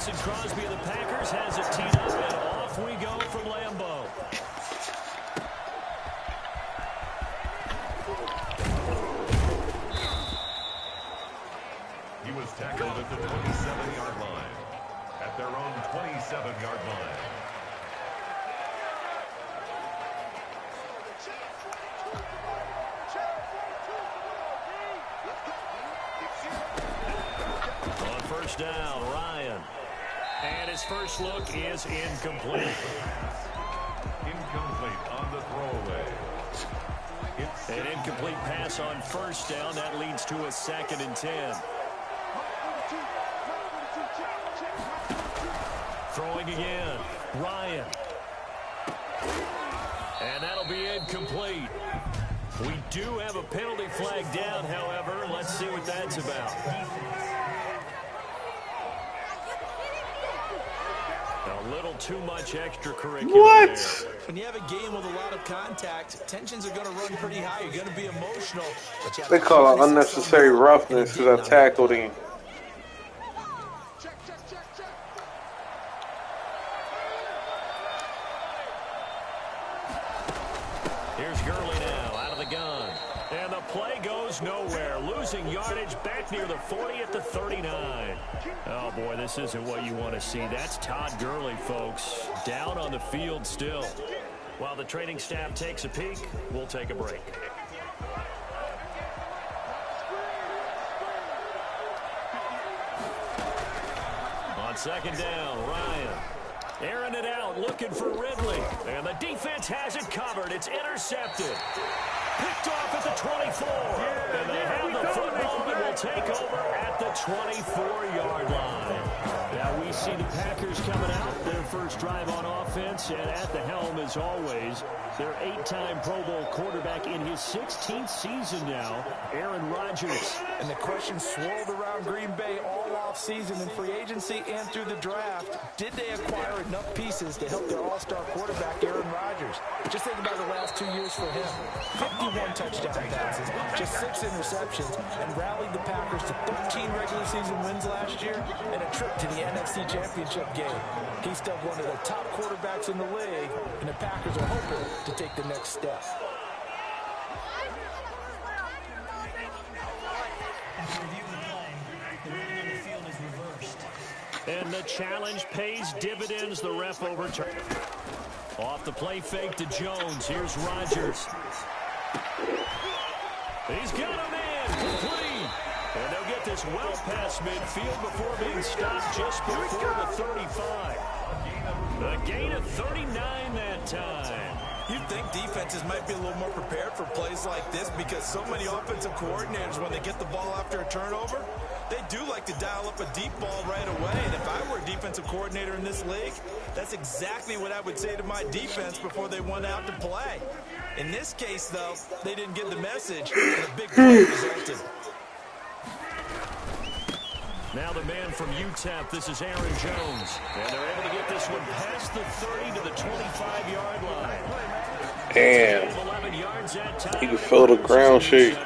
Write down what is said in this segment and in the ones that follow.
Mason Crosby of the Packers has it teed up, and off we go from Lambeau. He was tackled at the 27-yard line. At their own 27-yard line. On first down, Ryan. And his first look is incomplete. Incomplete on the throwaway. An incomplete pass on first down. That leads to a 2nd and 10. Throwing again, Ryan. And that'll be incomplete. We do have a penalty flag down, however. Let's see what that's about. A little too much extracurricular. What? There. When you have a game with a lot of contact, tensions are going to run pretty high. You're going to be emotional. They call it unnecessary roughness because I tackled him. Here's Gurley now out of the gun. And the play goes nowhere. Losing yardage back near the 40 at the 39. Oh, boy, this isn't what you want to see. That's Todd Gurley, folks. Down on the field still. While the training staff takes a peek, we'll take a break. On second down, Ryan. Airing it out, looking for Ridley. And the defense has it covered. It's intercepted. Picked off at the 24. And they have the football and will take over at the 24-yard line. Now we see the Packers coming out. Their first drive on offense. And at the helm, as always, their 8-time Pro Bowl quarterback in his 16th season now, Aaron Rodgers. And the question swirled around Green Bay all offseason in free agency and through the draft. Did they acquire enough pieces to help their all-star quarterback, Aaron Rodgers? Just think about the last 2 years for him. 51 touchdown passes, just 6 interceptions, and rallied the Packers to 13 regular season wins last year and a trip to the NFC Championship game. He's still one of the top quarterbacks in the league, and the Packers are hoping to take the next step. And the challenge pays dividends. The ref overturned. Off the play fake to Jones. Here's Rodgers. He's got him in. Complete. And they'll get this well past midfield before being stopped just before the 35. A gain of 39 that time. You'd think defenses might be a little more prepared for plays like this because so many offensive coordinators, when they get the ball after a turnover, they do like to dial up a deep ball right away. And if I were a defensive coordinator in this league, that's exactly what I would say to my defense before they went out to play. In this case, though, they didn't get the message, and a big play resulted. Now the man from UTEP, this is Aaron Jones. And they're able to get this one past the 30 to the 25-yard line. Damn. He can feel the ground shake.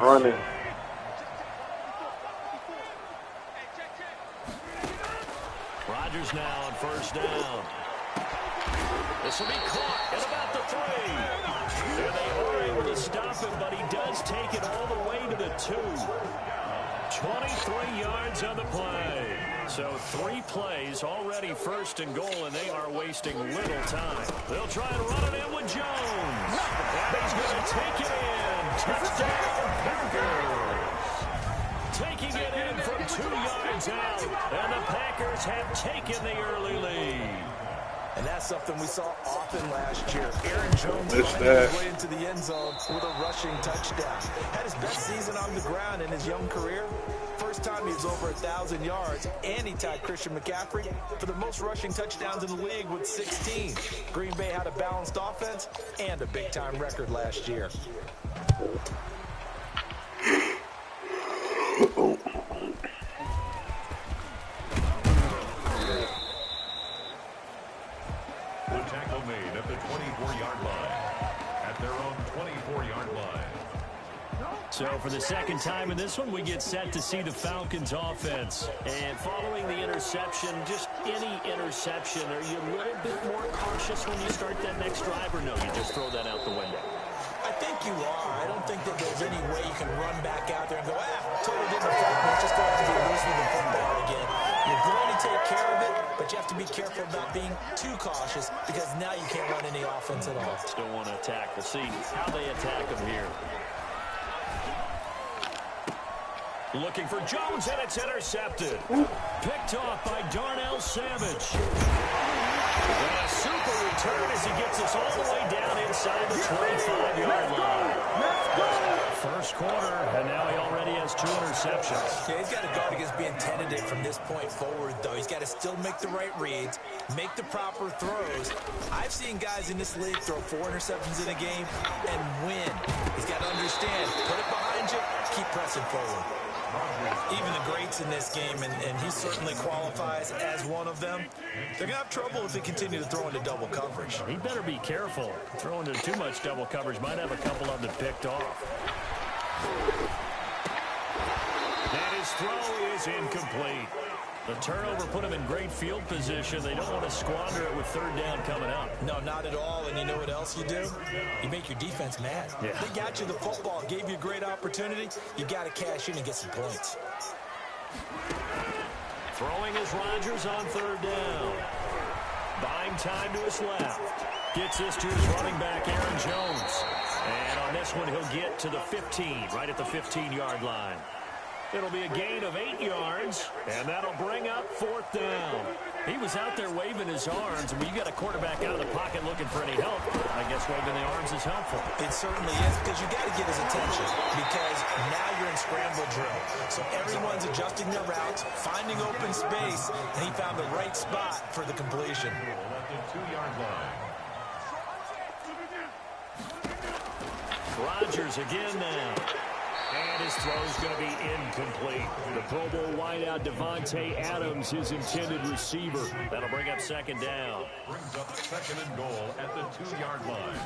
Running. Rodgers now on first down. This will be caught at about the 3. And they are able to stop him, but he does take it all the way to the 2. 23 yards on the play. So 3 plays, already first and goal, and they are wasting little time. They'll try and run it in with Jones. And he's going to take it in. Touchdown, Packers. Taking it in from 2 yards out. And the Packers have taken the early lead. And that's something we saw often last year. Aaron Jones finding his way into the end zone with a rushing touchdown. Had his best season on the ground in his young career. First time he was over 1,000 yards, and he tied Christian McCaffrey for the most rushing touchdowns in the league with 16. Green Bay had a balanced offense and a big-time record last year. Made at the 24-yard line. At their own 24-yard line. So for the second time in this one, we get set to see the Falcons offense. And following the interception, just any interception, are you a little bit more cautious when you start that next drive, or no, you just throw that out the window? I think you are. I don't think that there's any way you can run back out there and go, totally didn't affect me. Just go ahead and be losing the football again. You're going to take care of it, but you have to be careful about being too cautious because now you can't run any offense at all. Still want to attack. We'll see how they attack them here. Looking for Jones, and it's intercepted. Picked off by Darnell Savage. And a super return as he gets us all the way down inside the 25-yard line. First quarter, and now he already has 2 interceptions. Yeah, he's got to guard against being tentative from this point forward, though. He's got to still make the right reads, make the proper throws. I've seen guys in this league throw 4 interceptions in a game and win. He's got to understand, put it behind you, keep pressing forward. Even the greats in this game, and he certainly qualifies as one of them, they're going to have trouble if they continue to throw into double coverage. He better be careful. Throwing into too much double coverage might have a couple of them picked off. And his throw is incomplete. The turnover put him in great field position. They don't want to squander it with third down coming up. No, not at all. And you know what else you do? You make your defense mad. Yeah. They got you the football, gave you a great opportunity. You got to cash in and get some points. Throwing is Rodgers on third down. Buying time to his left. Gets this to his running back, Aaron Jones. And on this one, he'll get to the 15, right at the 15-yard line. It'll be a gain of 8 yards, and that'll bring up fourth down. He was out there waving his arms, and when you got a quarterback out of the pocket looking for any help, I guess waving the arms is helpful. It certainly is, because you got to get his attention, because now you're in scramble drill. So everyone's adjusting their routes, finding open space, and he found the right spot for the completion. At the 2-yard line. Rodgers again now. And his throw's going to be incomplete. The Pro Bowl wideout Devontae Adams, his intended receiver. That'll bring up second down. Brings up second and goal at the 2-yard line.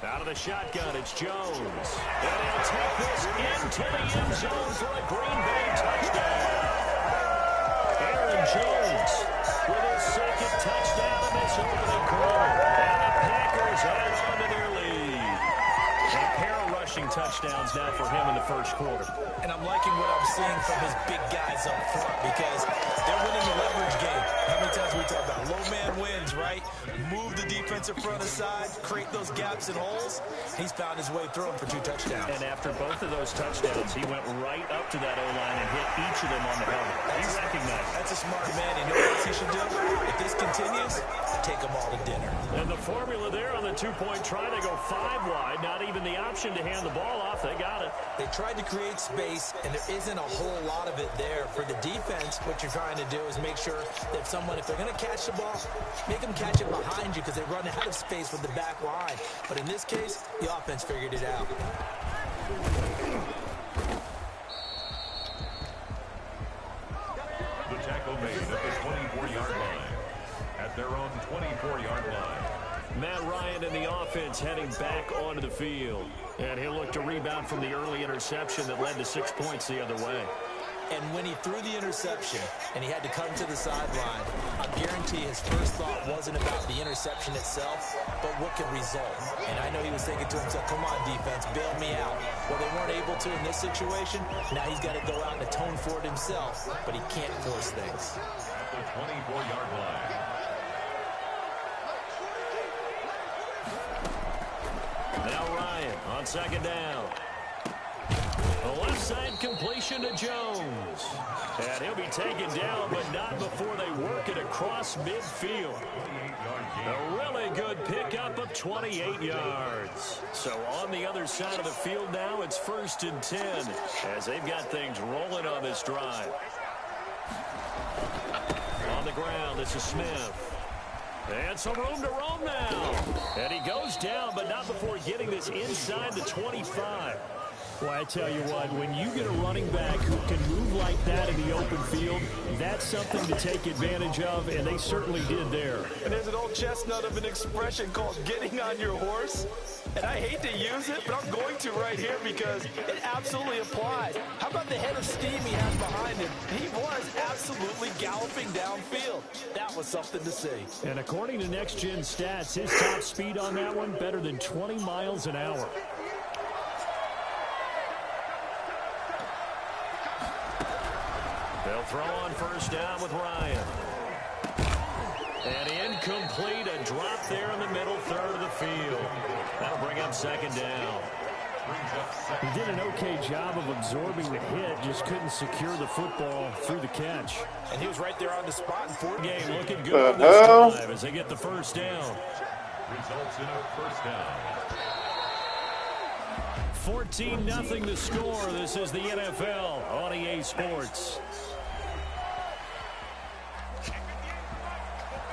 Out of the shotgun, it's Jones. And he'll take this into the end zone for a Green Bay touchdown. Aaron Jones with his second touchdown in this opening quarter. And the Packers add on to their lead. A pair of rushing touchdowns now for him in the first quarter. And I'm liking what I'm seeing from his big guys up front, because they're winning the leverage game. How many times we talk about low man wins, right? Move the defensive front aside, create those gaps and holes. He's found his way through them for 2 touchdowns. And after both of those touchdowns, he went right up to that O-line and hit each of them on the helmet. He recognized it. That's a smart man. You know what else he should do? If this continues, take them all to dinner. And the formula there on the 2-point try, they go 5 wide. Not even the option to hand the ball off. They got it. They tried to create space, and there isn't a whole lot of it there. For the defense, what you're trying to do is make sure that if they're going to catch the ball, make them catch it behind you, because they run out of space with the back line. But in this case, the offense figured it out. The tackle made at the 24-yard line. At their own 24-yard line. Matt Ryan and the offense heading back onto the field. And he'll look to rebound from the early interception that led to 6 points the other way. And when he threw the interception and he had to come to the sideline, I guarantee his first thought wasn't about the interception itself, but what could result. And I know he was thinking to himself, come on, defense, bail me out. Well, they weren't able to in this situation. Now he's got to go out and atone for it himself, but he can't force things. At the 24-yard line. Now Ryan on second down. The left side completion to Jones. And he'll be taken down, but not before they work it across midfield. A really good pickup of 28 yards. So on the other side of the field now, it's 1st and 10 as they've got things rolling on this drive. On the ground, this is Smith. And some room to roam now. And he goes down, but not before getting this inside the 25. Well, I tell you what, when you get a running back who can move like that in the open field, that's something to take advantage of, and they certainly did there. And there's an old chestnut of an expression called getting on your horse. And I hate to use it, but I'm going to right here because it absolutely applies. How about the head of steam he has behind him? He was absolutely galloping downfield. That was something to see. And according to Next Gen Stats, his top speed on that one better than 20 miles an hour. They'll throw on first down with Ryan. And incomplete, a drop there in the middle third of the field. That'll bring up second down. He did an okay job of absorbing the hit, just couldn't secure the football through the catch. And he was right there on the spot in fourth game. Looking good this drive as they get the first down. Results in a first down. 14-0 the score. This is the NFL on EA Sports.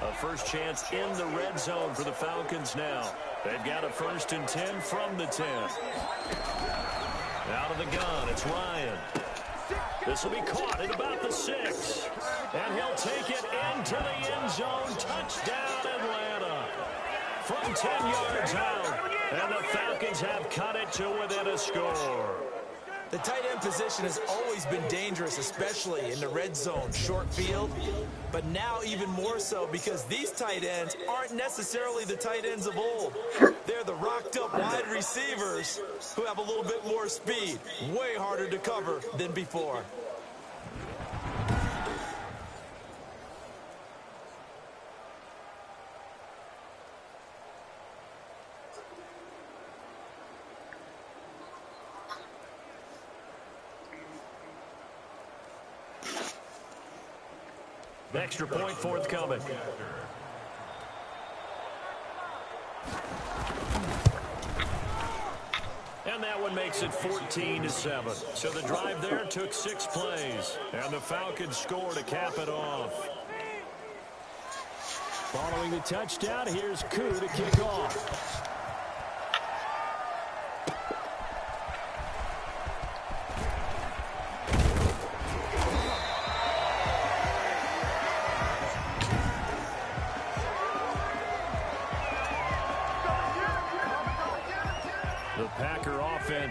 A first chance in the red zone for the Falcons now. They've got a 1st and 10 from the 10. Out of the gun, it's Ryan. This will be caught at about the 6. And he'll take it into the end zone. Touchdown, Atlanta. From 10 yards out. And the Falcons have cut it to within a score. The tight end position has always been dangerous, especially in the red zone, short field. But now even more so because these tight ends aren't necessarily the tight ends of old. They're the rocked-up wide receivers who have a little bit more speed. Way harder to cover than before. Extra point forthcoming. And that one makes it 14-7. So the drive there took 6 plays. And the Falcons score to cap it off. Following the touchdown, here's Koo to kick off.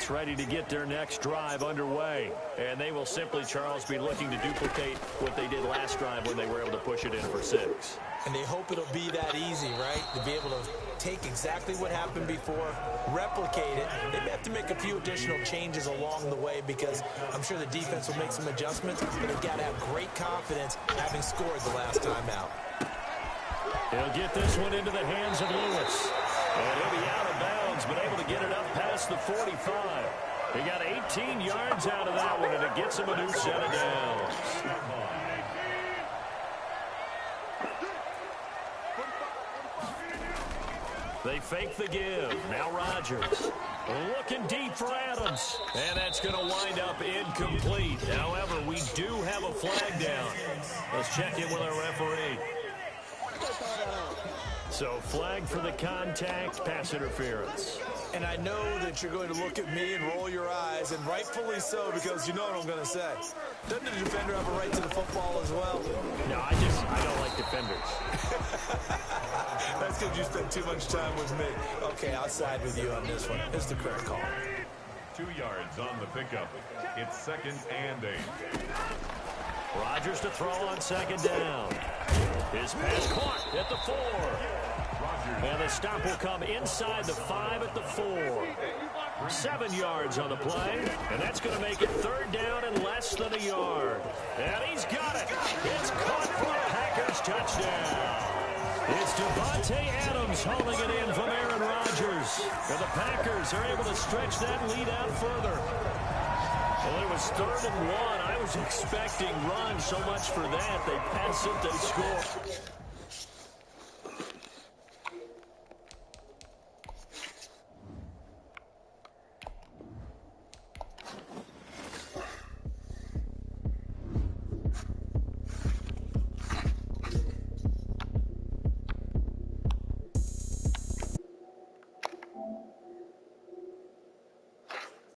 Ready to get their next drive underway. And they will simply, Charles, be looking to duplicate what they did last drive when they were able to push it in for 6. And they hope it'll be that easy, right? To be able to take exactly what happened before, replicate it. They may have to make a few additional changes along the way because I'm sure the defense will make some adjustments, but they've got to have great confidence having scored the last time out. He'll get this one into the hands of Lewis. And he'll be out of bounds, but able to get it up past the 45. He got 18 yards out of that one, and it gets him a new set of downs. They fake the give. Now Rodgers looking deep for Adams. And that's going to wind up incomplete. However, we do have a flag down. Let's check in with our referee. So flag for the contact, pass interference. And I know that you're going to look at me and roll your eyes, and rightfully so, because you know what I'm going to say. Doesn't the defender have a right to the football as well? No, I don't like defenders. That's because you spend too much time with me. Okay, I'll side with you on this one. It's the correct call. 2 yards on the pickup. It's 2nd and 8. Rodgers to throw on 2nd down. His pass caught at the 4. And the stop will come inside the 5 at the 4. 7 yards on the play. And that's going to make it 3rd down and less than a yard. And he's got it. It's caught for a Packers touchdown. It's Devontae Adams hauling it in from Aaron Rodgers. And the Packers are able to stretch that lead out further. Well, it was 3rd and 1. I was expecting run so much for that. They pass it, they score.